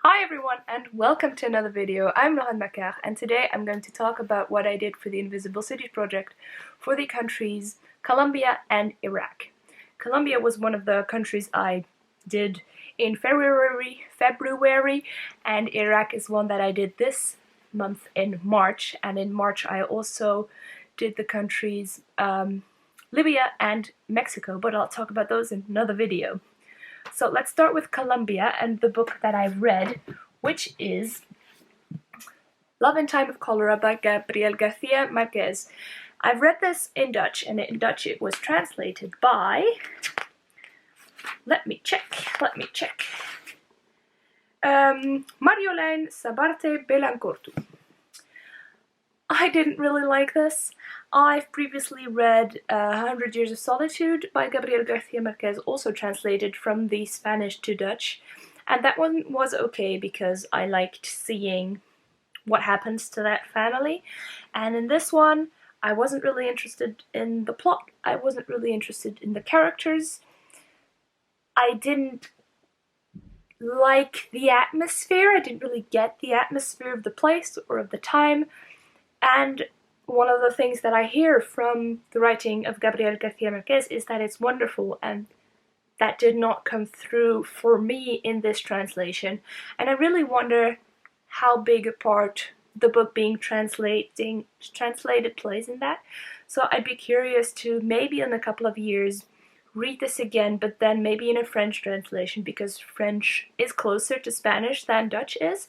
Hi everyone and welcome to another video. I'm lauranemacquart and today I'm going to talk about what I did for the Invisible Cities project for the countries Colombia and Iraq. Colombia was one of the countries I did in February and Iraq is one that I did this month in March, and in March I also did the countries Libya and Mexico, but I'll talk about those in another video. So let's start with Colombia and the book that I read, which is Love in Time of Cholera by Gabriel Garcia Marquez. I've read this in Dutch, and in Dutch it was translated by, let me check, Marjolein Sabarte Belancortu. I didn't really like this. I've previously read 100 Years of Solitude by Gabriel Garcia Marquez, also translated from the Spanish to Dutch, and that one was okay because I liked seeing what happens to that family. And in this one, I wasn't really interested in the plot, I wasn't really interested in the characters, I didn't like the atmosphere, I didn't really get the atmosphere of the place or of the time. And one of the things that I hear from the writing of Gabriel Garcia Marquez is that it's wonderful, and that did not come through for me in this translation. And I really wonder how big a part the book being translated plays in that. So I'd be curious to maybe in a couple of years read this again, but then maybe in a French translation, because French is closer to Spanish than Dutch is,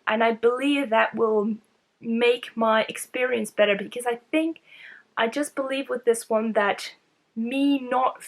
and I believe that will make my experience better, because I just believe with this one that me not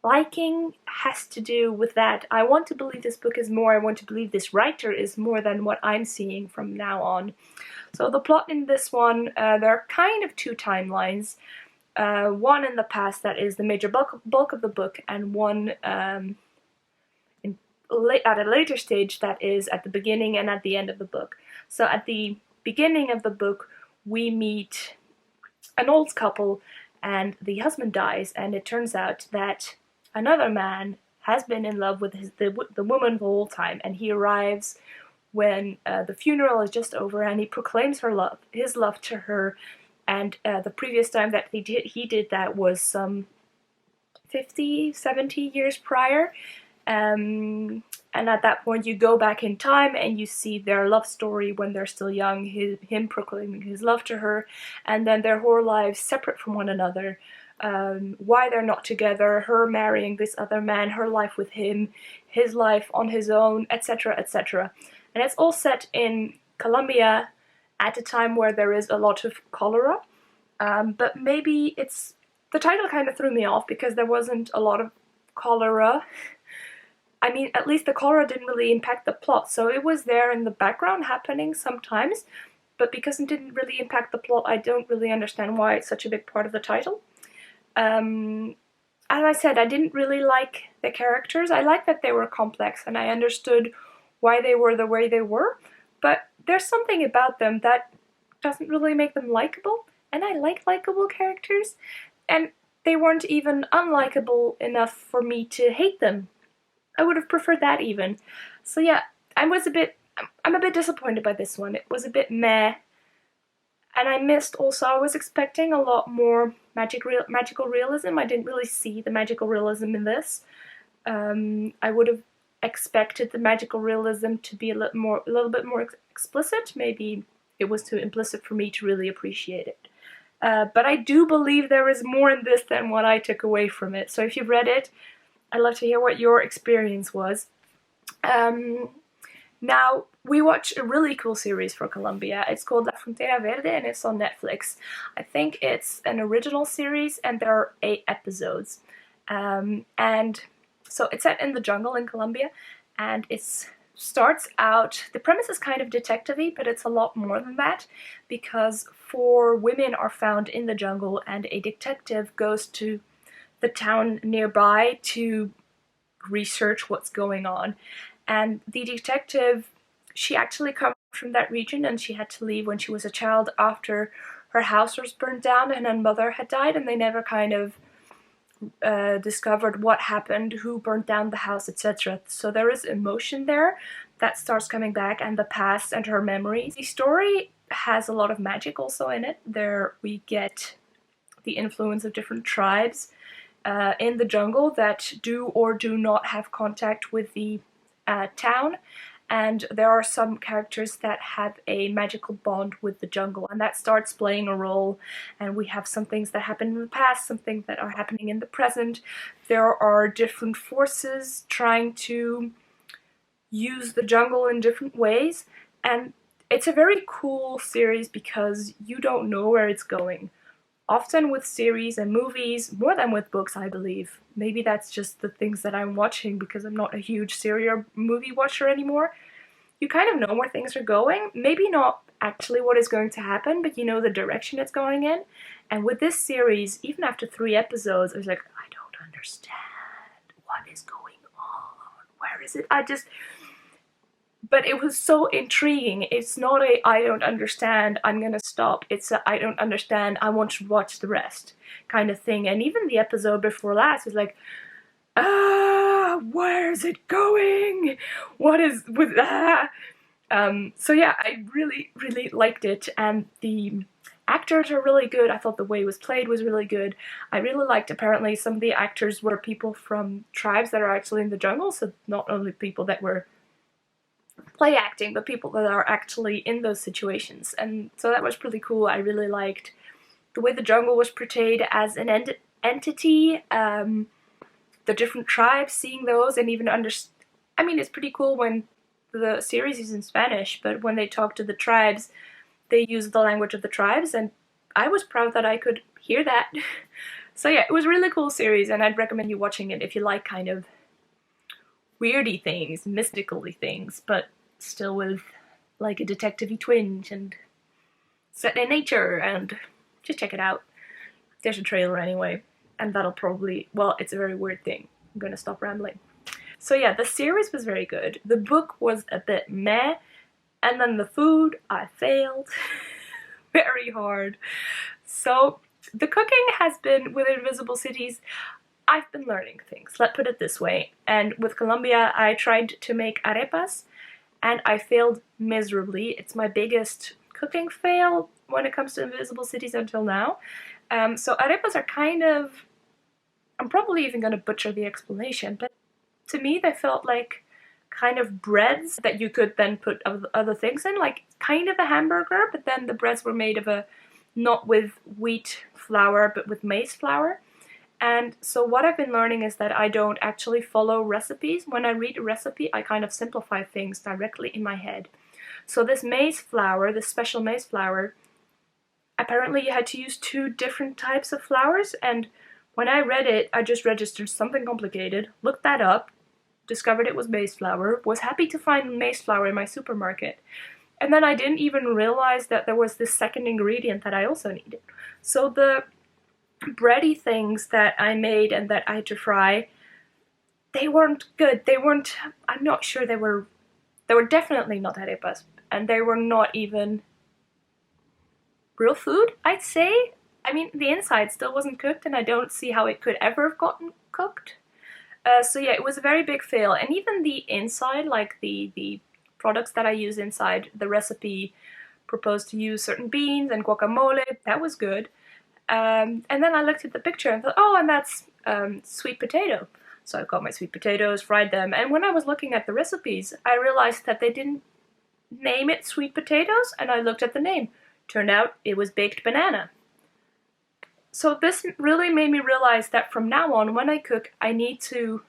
liking has to do with that. I want to believe this book is more, I want to believe this writer is more than what I'm seeing from now on. So the plot in this one, there are kind of two timelines. One in the past that is the major bulk of the book, and one at a later stage that is at the beginning and at the end of the book. So at the beginning of the book, we meet an old couple and the husband dies, and it turns out that another man has been in love with the woman the whole time, and he arrives when the funeral is just over, and he proclaims his love to her. And the previous time that he did that was some 50, 70 years prior. And at that point you go back in time and you see their love story when they're still young, him proclaiming his love to her, and then their whole lives separate from one another, why they're not together, her marrying this other man, her life with him, his life on his own, etc, etc. And it's all set in Colombia at a time where there is a lot of cholera, but maybe the title kind of threw me off because there wasn't a lot of cholera. I mean, at least the cholera didn't really impact the plot, so it was there in the background happening sometimes, but because it didn't really impact the plot, I don't really understand why it's such a big part of the title. As I said, I didn't really like the characters. I liked that they were complex and I understood why they were the way they were, but there's something about them that doesn't really make them likable, and I like likable characters, and they weren't even unlikable enough for me to hate them. I would have preferred that even. So yeah, I'm a bit disappointed by this one. It was a bit meh. And I was expecting a lot more magical realism. I didn't really see the magical realism in this. I would have expected the magical realism to be a little bit more explicit. Maybe it was too implicit for me to really appreciate it. But I do believe there is more in this than what I took away from it. So if you've read it, I'd love to hear what your experience was. Now, we watched a really cool series for Colombia. It's called Frontera Verde and it's on Netflix. I think it's an original series and there are 8 episodes. And so it's set in the jungle in Colombia, and it starts out, the premise is kind of detective-y, but it's a lot more than that, because 4 women are found in the jungle and a detective goes to the town nearby to research what's going on. And the detective, she actually comes from that region, and she had to leave when she was a child after her house was burned down and her mother had died, and they never kind of discovered what happened, who burnt down the house, etc. So there is emotion there that starts coming back, and the past and her memories. The story has a lot of magic also in it. There we get the influence of different tribes in the jungle that do or do not have contact with the town. And there are some characters that have a magical bond with the jungle, and that starts playing a role. And we have some things that happened in the past, some things that are happening in the present. There are different forces trying to use the jungle in different ways, and it's a very cool series because you don't know where it's going. Often with series and movies, more than with books, I believe. Maybe that's just the things that I'm watching because I'm not a huge series or movie watcher anymore. You kind of know where things are going. Maybe not actually what is going to happen, but you know the direction it's going in. And with this series, even after 3 episodes, I was like, I don't understand what is going on. Where is it? But it was so intriguing. It's not a I don't understand, I'm gonna stop. It's a I don't understand, I want to watch the rest kind of thing. And even the episode before last was like, where's it going? What is with that? So yeah, I really, really liked it, and the actors are really good. I thought the way it was played was really good. I really liked, apparently, some of the actors were people from tribes that are actually in the jungle, so not only people that were play acting, but people that are actually in those situations. And so that was pretty cool. I really liked the way the jungle was portrayed as an entity, the different tribes, seeing those, and even I mean, it's pretty cool when the series is in Spanish, but when they talk to the tribes, they use the language of the tribes, and I was proud that I could hear that. So yeah, it was a really cool series, and I'd recommend you watching it if you like kind of weirdy things, mystical-y things, but still with like a detective-y twinge and set in nature, and just check it out. There's a trailer anyway, and that'll probably, well, it's a very weird thing. I'm gonna stop rambling. So yeah, the series was very good. The book was a bit meh, and then the food, I failed very hard. So the cooking has been, with Invisible Cities, I've been learning things, let's put it this way. And with Colombia, I tried to make arepas, and I failed miserably. It's my biggest cooking fail when it comes to Invisible Cities until now. So arepas are kind of, I'm probably even going to butcher the explanation, but to me they felt like kind of breads that you could then put other things in, like kind of a hamburger, but then the breads were made of not with wheat flour, but with maize flour. And so what I've been learning is that I don't actually follow recipes. When I read a recipe, I kind of simplify things directly in my head. So this maize flour, this special maize flour, apparently you had to use 2 different types of flours, and when I read it, I just registered something complicated, looked that up, discovered it was maize flour, was happy to find maize flour in my supermarket. And then I didn't even realize that there was this second ingredient that I also needed. So the bready things that I made and that I had to fry, they weren't good. They weren't, I'm not sure they were definitely not arepas, and they were not even real food, I'd say. I mean, the inside still wasn't cooked, and I don't see how it could ever have gotten cooked. So yeah, it was a very big fail, and even the inside, like the products that I use inside, the recipe proposed to use certain beans and guacamole, that was good. And then I looked at the picture and thought, oh, and that's sweet potato. So I got my sweet potatoes, fried them, and when I was looking at the recipes, I realized that they didn't name it sweet potatoes, and I looked at the name. Turned out it was baked banana. So this really made me realize that from now on, when I cook, I need to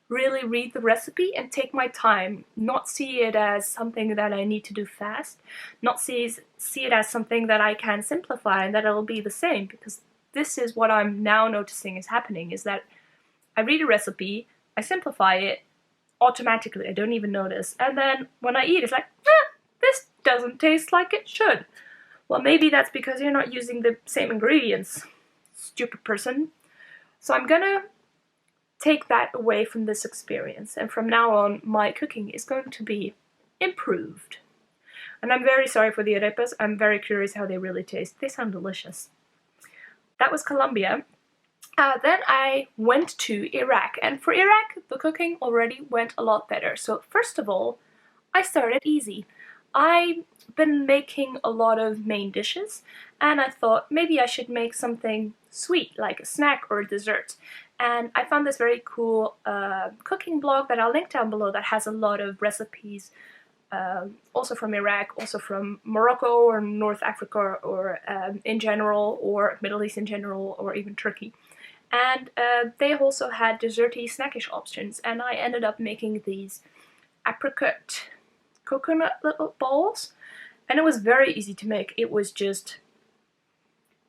really read the recipe and take my time, not see it as something that I need to do fast, not see it as something that I can simplify and that it'll be the same, because this is what I'm now noticing is happening, is that I read a recipe, I simplify it automatically, I don't even notice, and then when I eat, it's like, this doesn't taste like it should. Well, maybe that's because you're not using the same ingredients, stupid person. So I'm gonna take that away from this experience, and from now on my cooking is going to be improved. And I'm very sorry for the arepas, I'm very curious how they really taste. They sound delicious. That was Colombia. Then I went to Iraq, and for Iraq the cooking already went a lot better. So first of all, I started easy. I've been making a lot of main dishes, and I thought maybe I should make something sweet, like a snack or a dessert. And I found this very cool cooking blog that I'll link down below that has a lot of recipes, also from Iraq, also from Morocco or North Africa, or in general, or Middle East in general, or even Turkey. And they also had desserty snackish options, and I ended up making these apricot coconut little balls, and it was very easy to make. It was just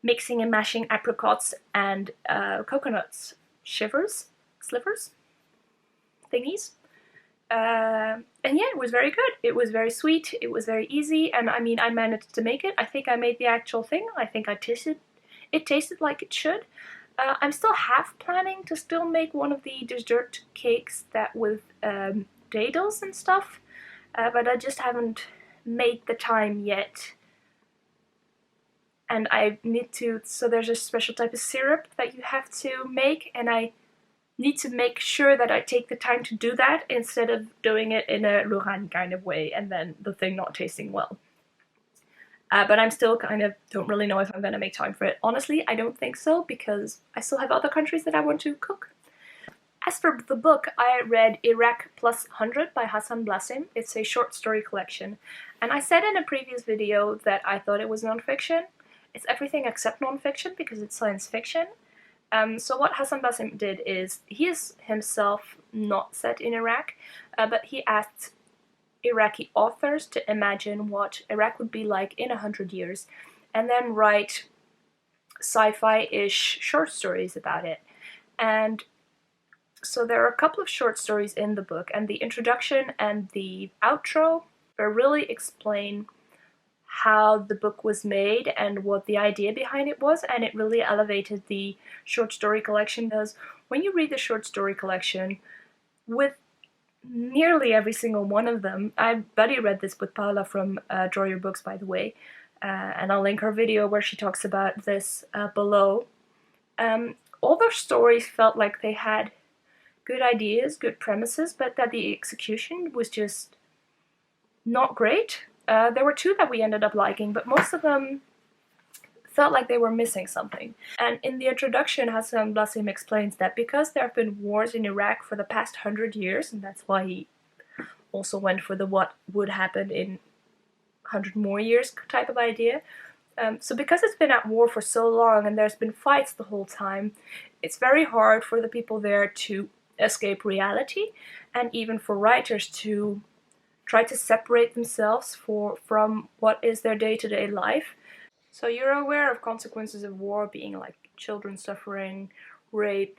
mixing and mashing apricots and coconuts, slivers, thingies. And yeah, it was very good. It was very sweet. It was very easy, and I mean, I managed to make it. I think I made the actual thing. I think it tasted like it should. I'm still half planning to still make one of the dessert cakes that with dadles and stuff, but I just haven't made the time yet. And I need to, so there's a special type of syrup that you have to make, and I need to make sure that I take the time to do that instead of doing it in a Lorraine kind of way and then the thing not tasting well. But I'm still kind of don't really know if I'm going to make time for it. Honestly, I don't think so, because I still have other countries that I want to cook. As for the book, I read Iraq Plus 100 by Hassan Blassim. It's a short story collection. And I said in a previous video that I thought it was non-fiction. It's everything except non-fiction because it's science fiction. So what Hassan Blassim did is, he is himself not set in Iraq, but he asked Iraqi authors to imagine what Iraq would be like in 100 years, and then write sci-fi-ish short stories about it. And so there are a couple of short stories in the book, and the introduction and the outro really explain how the book was made and what the idea behind it was, and it really elevated the short story collection. Because when you read the short story collection, with nearly every single one of them, I buddy read this with Paula from Draw Your Books, by the way, and I'll link her video where she talks about this below. All their stories felt like they had good ideas, good premises, but that the execution was just not great. There were two that we ended up liking, but most of them felt like they were missing something. And in the introduction, Hassan Blassim explains that because there have been wars in Iraq for the past 100 years, and that's why he also went for the what would happen in 100 more years type of idea. So because it's been at war for so long and there's been fights the whole time, it's very hard for the people there to escape reality, and even for writers to try to separate themselves from what is their day-to-day life. So you're aware of consequences of war being like children suffering, rape,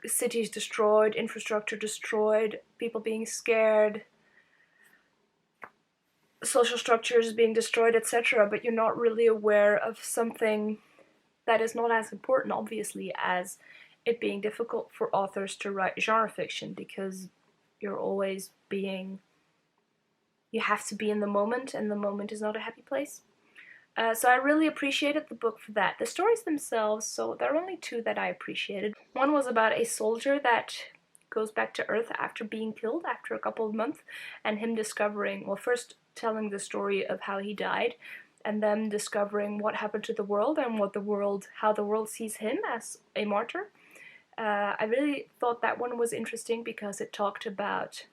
cities destroyed, infrastructure destroyed, people being scared, social structures being destroyed, etc. But you're not really aware of something that is not as important, obviously, as it being difficult for authors to write genre fiction, because you're always being, you have to be in the moment, and the moment is not a happy place. So I really appreciated the book for that. The stories themselves, so there are only two that I appreciated. One was about a soldier that goes back to Earth after being killed after a couple of months, and him discovering, well, first telling the story of how he died, and then discovering what happened to the world and how the world sees him as a martyr. I really thought that one was interesting because it talked about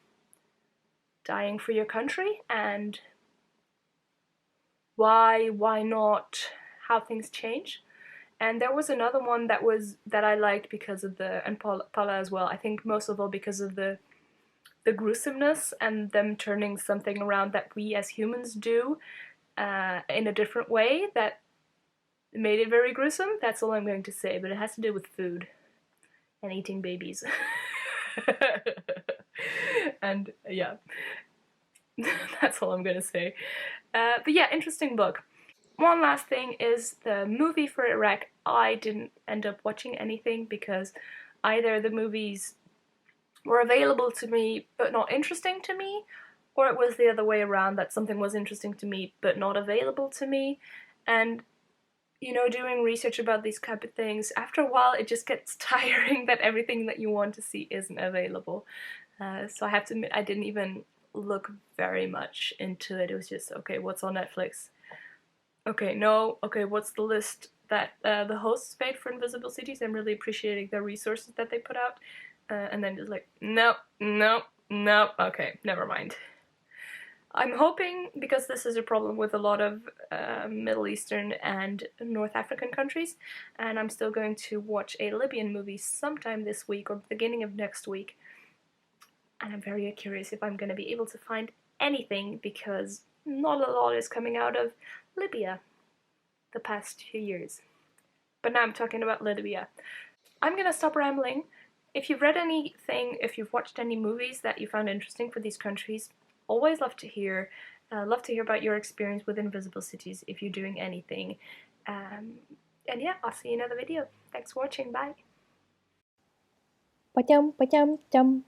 dying for your country and why not, how things change. And there was another one that I liked because of and Paula as well, I think most of all because of the gruesomeness and them turning something around that we as humans do in a different way that made it very gruesome. That's all I'm going to say, but it has to do with food and eating babies. And yeah, that's all I'm gonna say. But yeah, interesting book. One last thing is the movie for Iraq. I didn't end up watching anything because either the movies were available to me but not interesting to me, or it was the other way around, that something was interesting to me but not available to me. And doing research about these type of things, after a while it just gets tiring that everything that you want to see isn't available. So I have to admit, I didn't even look very much into it. It was just, okay, what's on Netflix? Okay, no, okay, what's the list that the hosts made for Invisible Cities? I'm really appreciating the resources that they put out. And then just like, no, no, no, okay, never mind. I'm hoping, because this is a problem with a lot of Middle Eastern and North African countries, and I'm still going to watch a Libyan movie sometime this week or beginning of next week, and I'm very curious if I'm going to be able to find anything, because not a lot is coming out of Libya the past few years. But now I'm talking about Libya. I'm going to stop rambling. If you've read anything, if you've watched any movies that you found interesting for these countries, always love to hear. Love to hear about your experience with Invisible Cities if you're doing anything. And yeah, I'll see you in another video. Thanks for watching. Bye. Ba-chum, ba-chum, chum.